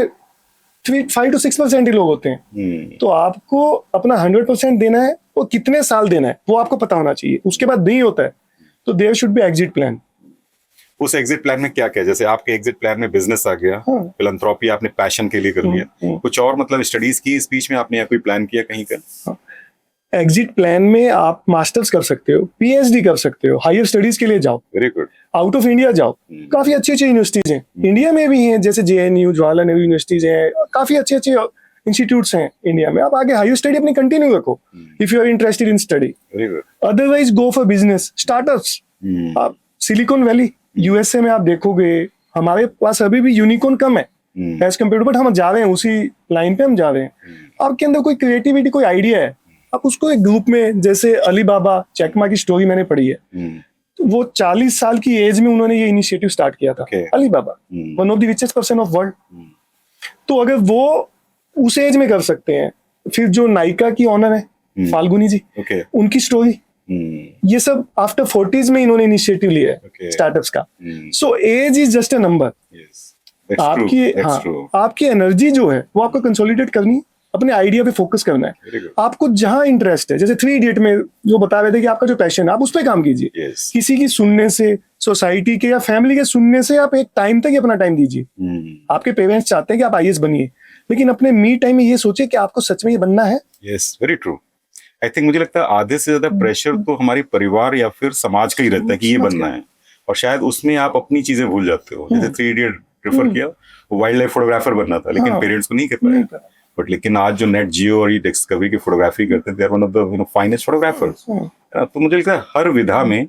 5 to 6% ही लोग होते हैं। तो आपको अपना 100% देना है, और कितने साल देना है वो आपको पता होना चाहिए। उसके बाद नहीं होता है तो there should be exit plan. उस एग्जिट प्लान में क्या क्या, जैसे आपके एग्जिट प्लान में बिजनेस आ गया, फिलैंथ्रोपी आपने पैशन के लिए कर लिया, कुछ और मतलब स्टडीज की इस बीच में आपने या कोई प्लान किया कहीं का? एग्जिट प्लान में आप मास्टर्स कर सकते हो, पीएचडी कर सकते हो, हायर स्टडीज के लिए जाओ, very good, out of India जाओ। काफी अच्छी अच्छी यूनिवर्सिटीज हैं, इंडिया में भी हैं, जैसे जेएनयू, जवाहरलाल नेहरू यूनिवर्सिटीज हैं, काफी अच्छे अच्छे इंस्टीट्यूट्स हैं इंडिया में। आप आगे हायर स्टडी अपनी कंटिन्यू रखो if you are interested in study. Very good. Otherwise go for business, startups. आप सिलिकॉन वैली, यूएसए में आप देखोगे, हमारे पास अभी भी यूनिकॉर्न कम है एज कम्पेयर टू, बट हम जा रहे हैं उसी लाइन पे, हम जा रहे हैं। आपके अंदर कोई क्रिएटिविटी, कोई आइडिया है, आप उसको एक ग्रुप में, जैसे अलीबाबा, जैक मा की स्टोरी मैंने पढ़ी है, तो वो 40 साल की एज में उन्होंने ये इनिशिएटिव स्टार्ट किया था। Alibaba, one of the richest person of world. तो अगर वो उस एज में कर सकते हैं, फिर जो नायका की ऑनर है फाल्गुनी जी, उनकी स्टोरी, ये सब आफ्टर 40s में इन्होंने इनिशिएटिव लिया है स्टार्टअप्स का। So age is just a number. आपकी एनर्जी जो है वो आपको कंसोलिडेट करनी है, अपने आइडिया पे फोकस करना है। आपको जहां इंटरेस्ट है, जैसे 3 इडियट में जो बता रहे थे कि आपका जो पैशन है आप उस पर काम कीजिए। किसी की सुनने से, सोसाइटी के या फैमिली के सुनने से आप एक टाइम तक ही अपना टाइम दीजिए। आपके पेरेंट्स चाहते हैं कि आप आईएएस बनिए, लेकिन अपने मी टाइम में ये सोचिए कि आपको सच में ये बनना है। Yes, very true. I think मुझे लगता है आधे से ज्यादा प्रेशर तो हमारे परिवार या फिर समाज का ही रहता है कि ये बनना है, और शायद उसमें आप अपनी चीजें भूल जाते हो। जैसे 3 इडियट रेफर किया, वाइल्ड लाइफ फोटोग्राफर बनना था, लेकिन पेरेंट्स को नहीं कर पाया। बट लेकिन आज जो नेट जियो और ये डिस्कवरी की फोटोग्राफी करते हैं, they are one of the finest photographers. तो मुझे लगता है हर विधा में,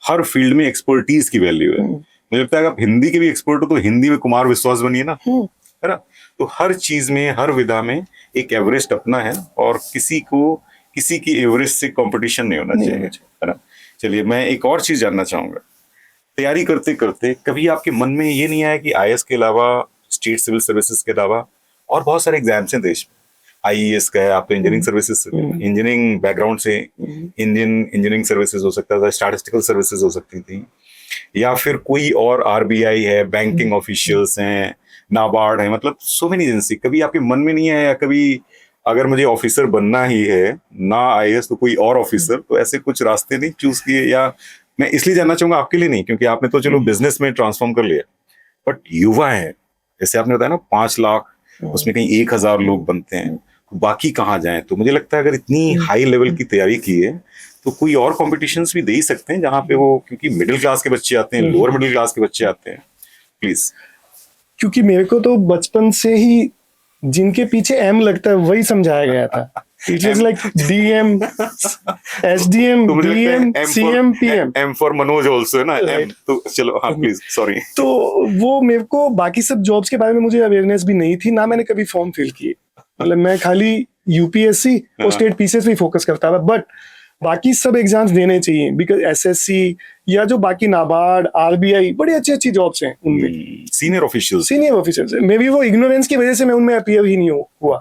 हर फील्ड में एक्सपर्टीज की वैल्यू है। मुझे लगता है अगर आप हिंदी के भी एक्सपर्ट हो तो हिंदी में कुमार विश्वास बनिए ना, है ना। तो हर चीज में, हर विधा में एक एवरेस्ट अपना है, और किसी की एवरेस्ट से कंपटीशन नहीं होना चाहिए, है ना। चलिए, मैं एक और चीज जानना चाहूंगा। तैयारी करते करते कभी आपके मन में ये नहीं आया कि आईएएस के अलावा, स्टेट सिविल सर्विसेज के अलावा और बहुत सारे एग्जाम्स हैं देश में। आईएएस का है, आप तो इंजीनियरिंग सर्विसेज से, इंजीनियरिंग बैकग्राउंड से, इंजीनियरिंग सर्विसेज हो सकता था, स्टैटिस्टिकल सर्विसेज हो सकती थी, या फिर कोई और आरबीआई है, बैंकिंग ऑफिशियल्स हैं, नाबार्ड है, मतलब सो मेनी एजेंसी। कभी आपके मन में नहीं आया कभी अगर मुझे ऑफिसर बनना ही है, ना आईएएस तो कोई और ऑफिसर, तो ऐसे कुछ रास्ते नहीं चूज किए? या मैं इसलिए जानना चाहूंगा आपके लिए नहीं, क्योंकि आपने तो चलो बिजनेस में ट्रांसफॉर्म कर लिया, बट युवा है, जैसे आपने बताया ना 5 लाख, उसमें कहीं 1000 लोग बनते हैं, तो बाकी कहाँ जाएं? तो मुझे लगता है अगर इतनी हाई लेवल की तैयारी की है तो कोई और कॉम्पिटिशन्स भी दे ही सकते हैं जहाँ पे वो, क्योंकि मिडिल क्लास के बच्चे आते हैं, लोअर मिडिल क्लास के बच्चे आते हैं। प्लीज। क्योंकि मेरे को तो बचपन से ही जिनके पीछे एम लगता है वही समझाया गया था. It was like DM, SDM, DM, CM, PM. M for Manoj also है ना. M Right. तो चलो हाँ प्लीज सॉरी. तो वो मेरे को बाकी सब जॉब्स के बारे में मुझे अवेयरनेस भी नहीं थी, ना मैंने कभी फॉर्म फिल किए. मतलब मैं खाली यूपीएससी और स्टेट पीसीएस पे फोकस करता था. बट बाकी सब एग्जाम्स देने चाहिए, बिकॉज एसएससी या जो बाकी नाबार्ड, आरबीआई, बड़ी अच्छी अच्छी जॉब्स हैं उनमें. Senior officials. Senior officers, may be वो इग्नोरेंस की वजह से मैं उनमें अपीयर ही नहीं हुआ,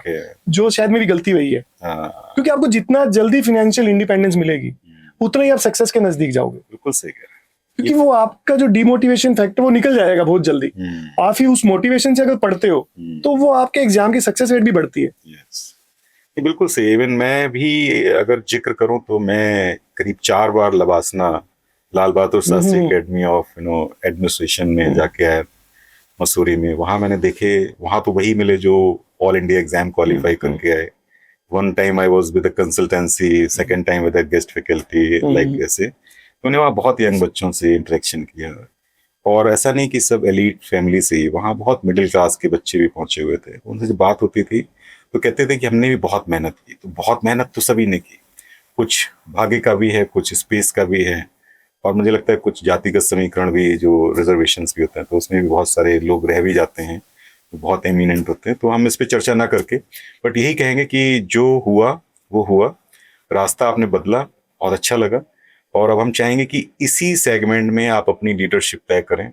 जो शायद मेरी गलती वही है. क्योंकि आपको जितना जल्दी फाइनेंशियल इंडिपेंडेंस मिलेगी उतना ही आप सक्सेस के नजदीक जाओगे. बिल्कुल सही कह रहे हैं. क्योंकि वो आपका जो डिमोटिवेशन फैक्टर वो निकल जाएगा बहुत जल्दी. आप ही उस मोटिवेशन से अगर पढ़ते हो तो वो आपके एग्जाम की सक्सेस रेट भी बढ़ती है. ये बिल्कुल सही. इवन मैं भी अगर जिक्र करूं तो मैं करीब 4 बार LBSNAA Lal Bahadur Shastri academy of administration में जाके आया मसूरी में. वहां मैंने देखे, वहां तो वही मिले जो ऑल इंडिया एग्जाम क्वालिफाई करके आए. One time I was with a consultancy, second time with a guest faculty, like ऐसे. मैंने वहाँ बहुत यंग बच्चों से इंटरेक्शन किया. और ऐसा नहीं कि सब एलीट फैमिली से ही, वहाँ बहुत मिडिल क्लास के बच्चे भी पहुंचे हुए थे. उनसे जब बात होती थी तो कहते थे कि हमने भी बहुत मेहनत की. तो बहुत मेहनत तो सभी ने की, कुछ भाग्य का भी है, कुछ स्पेस का भी है, और मुझे लगता है कुछ जातिगत समीकरण भी, जो रिजर्वेशंस भी होते हैं, तो उसमें भी बहुत सारे लोग रह भी जाते हैं, तो बहुत एमिनेंट होते हैं. तो हम इस पे चर्चा ना करके बट यही कहेंगे कि जो हुआ वो हुआ, रास्ता आपने बदला और अच्छा लगा. और अब हम चाहेंगे कि इसी सेगमेंट में आप अपनी लीडरशिप तय करें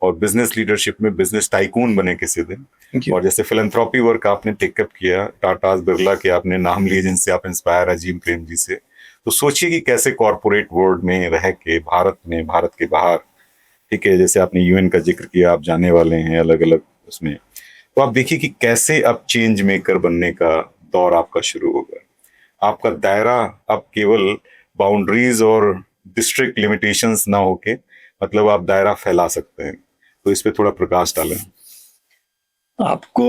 और बिजनेस लीडरशिप में बिजनेस टाइकून बने किसी दिन. और जैसे फिलैंथ्रोपी वर्क आपने टेकअप किया, टाटा बिरला के आपने नाम लिए जिनसे आप इंस्पायर, अजीम प्रेम जी से, तो सोचिए कि कैसे कॉर्पोरेट वर्ल्ड में रह के भारत में, भारत के बाहर, ठीक है, जैसे आपने यूएन का जिक्र किया, आप जाने वाले हैं अलग अलग उसमें, तो आप देखिए कि कैसे अब चेंज मेकर बनने का दौर आपका शुरू होगा. आपका दायरा अब केवल बाउंड्रीज और डिस्ट्रिक्ट लिमिटेशंस ना होके, मतलब आप दायरा फैला सकते हैं. तो इस पे थोड़ा प्रकाश डालें. आपको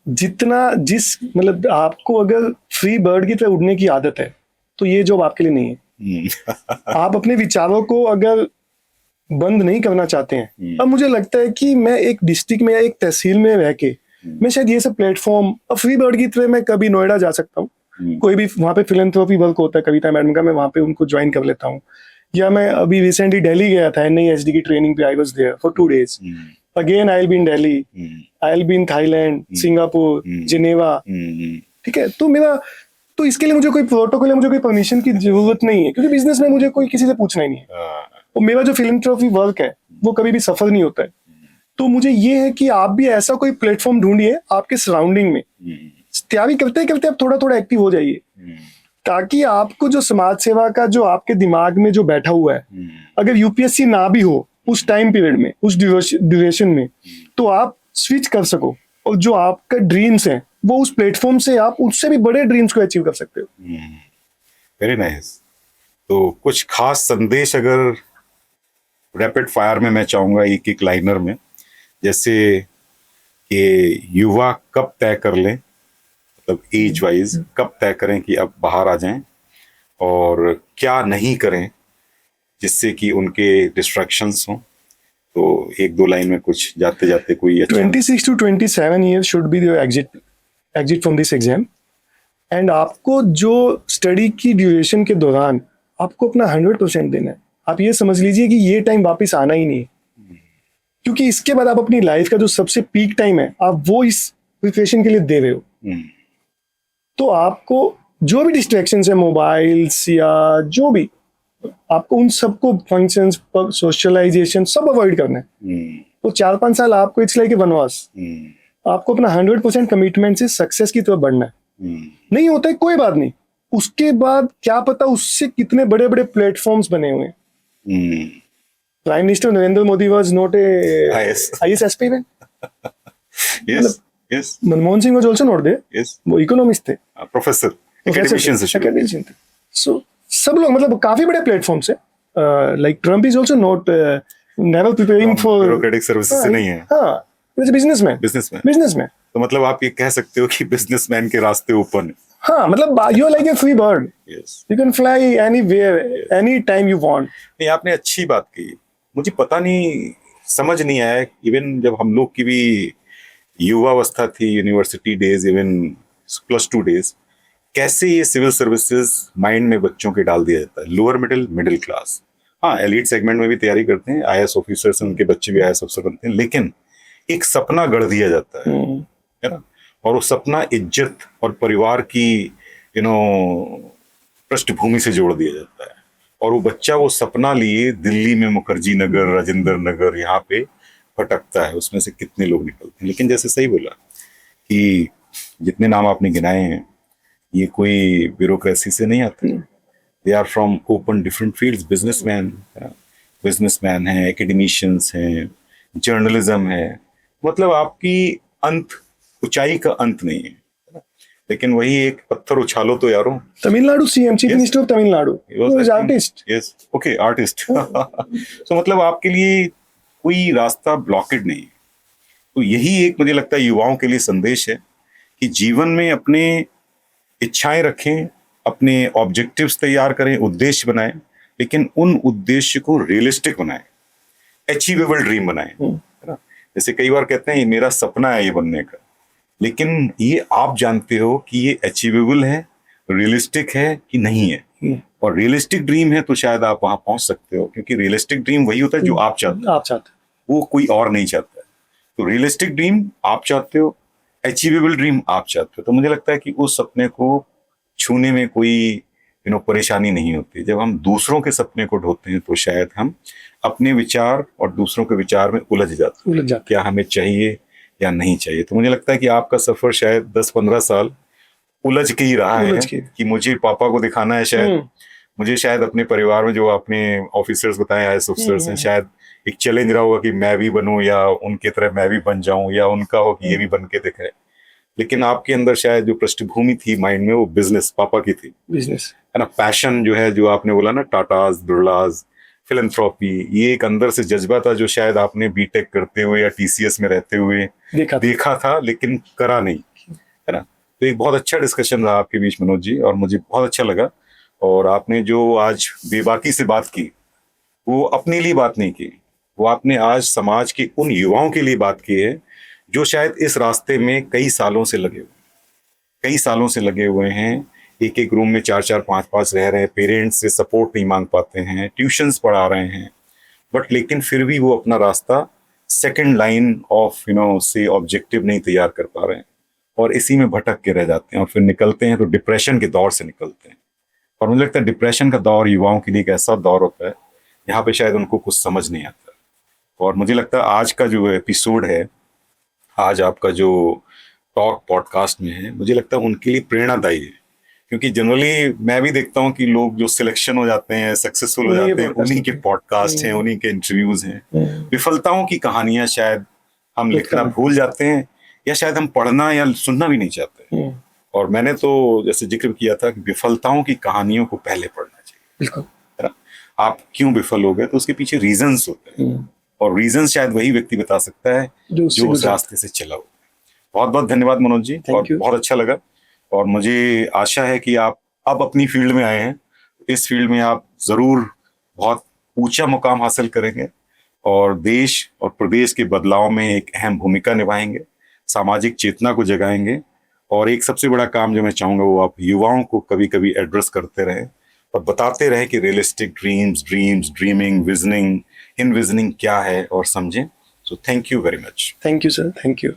जितना मतलब आपको अगर फ्री बर्ड की तरह उड़ने की आदत है तो ये जॉब आपके लिए नहीं है. आप अपने विचारों को अगर बंद नहीं करना चाहते हैं, अब मुझे लगता है कि मैं एक डिस्ट्रिक्ट में या एक तहसील में रह के मैं शायद ये सब प्लेटफॉर्म, अब फ्री बर्ड की तरह मैं कभी नोएडा जा सकता हूँ, कोई भी वहाँ पे फिलैंथ्रोपी वर्क होता है कविता मैडम का, मैं वहाँ पे उनको ज्वाइन कर लेता हूँ. या मैं अभी रिसेंटली दिल्ली गया था NISD की ट्रेनिंग पे, I was there for 2 days. Again I will be in Delhi, I will be in Thailand, Singapore, Geneva. ठीक है, तो इसके लिए मुझे कोई प्रोटोकॉल या मुझे कोई परमिशन की जरूरत नहीं है, क्योंकि बिजनेस में मुझे कोई किसी से पूछना ही नहीं है. और मेरा जो फिलैंथ्रोपी वर्क है वो कभी भी सफल नहीं होता है. तो मुझे ये है कि आप भी ऐसा कोई प्लेटफॉर्म ढूंढिए आपके सराउंडिंग में, तैयारी करते करते आप थोड़ा थोड़ा एक्टिव हो जाइए, ताकि आपको जो समाज सेवा का जो आपके दिमाग में जो बैठा हुआ है, अगर यूपीएससी ना भी हो उस टाइम पीरियड में, उस ड्यूरेशन में, तो आप स्विच कर सको और जो आपका ड्रीम्स है वो उस प्लेटफॉर्म से आप उससे भी बड़े ड्रीम्स को अचीव कर सकते हो. Very nice. तो कुछ खास संदेश अगर रैपिड फायर में मैं चाहूंगा एक लाइनर में, जैसे कि युवा कब तय कर लें, मतलब एज वाइज कब तय करें कि अब बाहर आ जाएं, और क्या नहीं करें जिससे कि उनके डिस्ट्रैक्शंस हों. तो 1-2 लाइन में कुछ जाते जाते कोई अच्छा. 26 to 27 years should be the exit from this exam. And आपको जो स्टडी की ड्यूरेशन के दौरान आपको अपना 100% देना है. आप ये समझ लीजिए कि ये टाइम वापस आना ही नहीं है, क्योंकि इसके बाद आप अपनी लाइफ का जो सबसे पीक टाइम है आप वो इस प्रिपरेशन के लिए दे रहे हो. तो आपको जो भी डिस्ट्रैक्शंस है, मोबाइल्स या जो भी, आपको उन सबको, फंक्शंस, सोशलाइजेशन सब अवॉइड करना है. तो 4-5 साल आपको इट्स लाइक ए वनवास. आपको अपना 100% कमिटमेंट से सक्सेस की तरफ बढ़ना है. नहीं होता है कोई बात नहीं, उसके बाद क्या पता उससे कितने बड़े बड़े प्लेटफॉर्म्स बने हुए हैं. Prime minister Narendra Modi was not a IAS aspirant. Yes. Manmohan Singh was also not there. Yes. वो इकोनॉमिस्ट थे, प्रोफेसर, academician थे. सो सब लोग, मतलब काफी बड़े प्लेटफॉर्म्स है. Like Trump is also not never preparing for bureaucratic services से नहीं है. हां, इज बिजनेसमैन. तो मतलब आप ये कह सकते हो कि बिजनेसमैन के रास्ते ओपन है. हाँ, मतलब you are like a free bird. You can fly anywhere any time you want. नहीं, आपने अच्छी बात की. मुझे पता नहीं, समझ नहीं आया, इवन जब हम लोग की भी युवावस्था थी, यूनिवर्सिटी डेज, इवन +2 डेज, कैसे ये सिविल सर्विसेज माइंड में बच्चों के डाल दिया जाता है, लोअर मिडिल क्लास। हाँ, एलिट सेगमेंट में भी तैयारी करते हैं, IAS ऑफिसर्स, उनके बच्चे भी IAS अफसर बनते हैं, लेकिन एक सपना गढ़ दिया जाता है ना। और वो सपना इज्जत और परिवार की पृष्ठभूमि से जोड़ दिया जाता है, और वो बच्चा वो सपना लिए दिल्ली में मुखर्जी नगर, राजेंद्र नगर, यहाँ पे भटकता है। उसमें से कितने लोग निकलते हैं। लेकिन जैसे सही बोला कि जितने नाम आपने गिनाए हैं, ये कोई ब्यूरोक्रेसी से नहीं आते, they are from open different fields. Businessman हैं, एकेडमिशियंस हैं, जर्नलिज्म है, मतलब आपकी ऊंचाई का अंत नहीं है। लेकिन वही एक पत्थर उछालो तो यारो। Tamil Nadu CM, chief minister of Tamil Nadu, artist. Yes, okay, artist. तो मतलब आपके लिए कोई रास्ता ब्लॉकेड नहीं। तो यही एक मुझे लगता है युवाओं के लिए संदेश है कि जीवन में अपने इच्छाएं रखें, अपने ऑब्जेक्टिव्स तैयार करें, उद्देश्य बनाएं, लेकिन उन उद्देश्य को रियलिस्टिक बनाएं, अचीवेबल ड्रीम बनाएं, है ना। जैसे कई बार कहते हैं ये मेरा सपना है ये बनने का, लेकिन ये आप जानते हो कि ये अचीवेबल है, रियलिस्टिक है कि नहीं है। और रियलिस्टिक ड्रीम है तो शायद आप वहां पहुंच सकते हो, क्योंकि रियलिस्टिक ड्रीम वही होता है जो आप चाहते हो, वो कोई और नहीं चाहता है। तो रियलिस्टिक ड्रीम आप चाहते हो, अचीवेबल ड्रीम आप चाहते हो, तो मुझे लगता है कि उस सपने को छूने में कोई परेशानी नहीं होती। जब हम दूसरों के सपने को ढोते हैं तो शायद हम अपने विचार और दूसरों के विचार में उलझ जाते हैं, क्या हमें चाहिए या नहीं चाहिए। तो मुझे लगता है कि आपका सफर शायद 10-15 साल उलझ के ही रहा है कि मुझे पापा को दिखाना है, शायद मुझे शायद अपने परिवार में जो आपने ऑफिसर्स बताए, IAS ऑफिसर्स हैं, शायद एक चैलेंज रहा होगा कि मैं भी बनूं या उनके तरह मैं भी बन जाऊं, या उनका हो कि ये भी बन के दिखाए। लेकिन आपके अंदर शायद जो पृष्ठभूमि थी माइंड में, वो बिजनेस पापा की थी, बिजनेस है ना। पैशन जो है, जो आपने बोला ना, टाटाज, बिरलाज, फिलैंथ्रोपी, ये एक अंदर से जज्बा था जो शायद आपने बीटेक करते हुए या TCS में रहते हुए देखा था, लेकिन करा नहीं, है ना। तो एक बहुत अच्छा डिस्कशन रहा आपके बीच मनोज जी, और मुझे बहुत अच्छा लगा। और आपने जो आज बेबाकी से बात की, वो अपने लिए बात नहीं की, वो आपने आज समाज के उन युवाओं के लिए बात की है जो शायद इस रास्ते में कई सालों से लगे हुए हैं। एक एक रूम में 4-4, 5-5 रह रहे हैं, पेरेंट्स से सपोर्ट नहीं मांग पाते हैं, ट्यूशंस पढ़ा रहे हैं, बट लेकिन फिर भी वो अपना रास्ता सेकंड लाइन ऑफ से ऑब्जेक्टिव नहीं तैयार कर पा रहे हैं, और इसी में भटक के रह जाते हैं, और फिर निकलते हैं तो डिप्रेशन के दौर से निकलते हैं। और मुझे लगता है डिप्रेशन का दौर युवाओं के लिए एक ऐसा दौर होता है यहाँ पे शायद उनको कुछ समझ नहीं आता। और मुझे लगता है आज का जो एपिसोड है, आज आपका जो टॉक पॉडकास्ट में है, मुझे लगता है उनके लिए प्रेरणादायी है, क्योंकि जनरली मैं भी देखता हूँ कि लोग जो सिलेक्शन हो जाते हैं, सक्सेसफुल हो जाते हैं, उन्हीं के पॉडकास्ट हैं, उन्हीं के इंटरव्यूज हैं। विफलताओं की कहानियां शायद हम लिखना भूल जाते हैं, या शायद हम पढ़ना या सुनना भी नहीं चाहते। और मैंने तो जैसे जिक्र किया था कि विफलताओं की कहानियों को पहले पढ़ना चाहिए, है ना। आप क्यों विफल हो गए, तो उसके पीछे रीजंस होते हैं, और रीजंस शायद वही व्यक्ति बता सकता है जो उस रास्ते से चला हो। बहुत बहुत धन्यवाद मनोज जी, और बहुत अच्छा लगा। और मुझे आशा है कि आप अब अपनी फील्ड में आए हैं, इस फील्ड में आप जरूर बहुत ऊंचा मुकाम हासिल करेंगे, और देश और प्रदेश के बदलाव में एक अहम भूमिका निभाएंगे, सामाजिक चेतना को जगाएंगे। और एक सबसे बड़ा काम जो मैं चाहूंगा, वो आप युवाओं को कभी कभी एड्रेस करते रहें और बताते रहे कि रियलिस्टिक ड्रीमिंग, विजनिंग क्या है, और समझें। So thank you very much. Thank you sir, thank you.